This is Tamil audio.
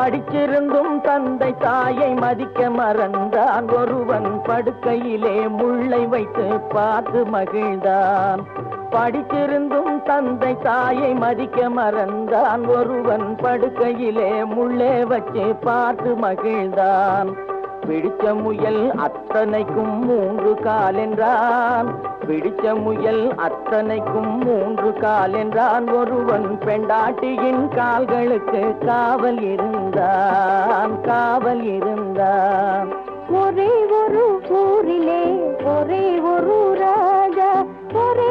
படிச்சிருந்தும் தந்தை தாயை மதிக்க மறந்தான். ஒருவன் படுக்கையிலே முள்ளை வைத்து பார்த்து மகிழ்ந்தான். படிச்சிருந்தும் தந்தை தாயை மதிக்க மறந்தான். ஒருவன் படுக்கையிலே முள்ளே வச்சு பார்த்து மகிழ்ந்தான். பிடிச்ச முயல் அத்தனைக்கும் 3 கால் என்றான். பிடிச்ச முயல் அத்தனைக்கும் 3 கால் என்றான். ஒருவன் பெண்டாட்டியின் கால்களுக்கு காவல் இருந்தான், காவல் இருந்தான். ஒரே ஒரு ஊரிலே ஒரே ஒரு ராஜா, ஒரே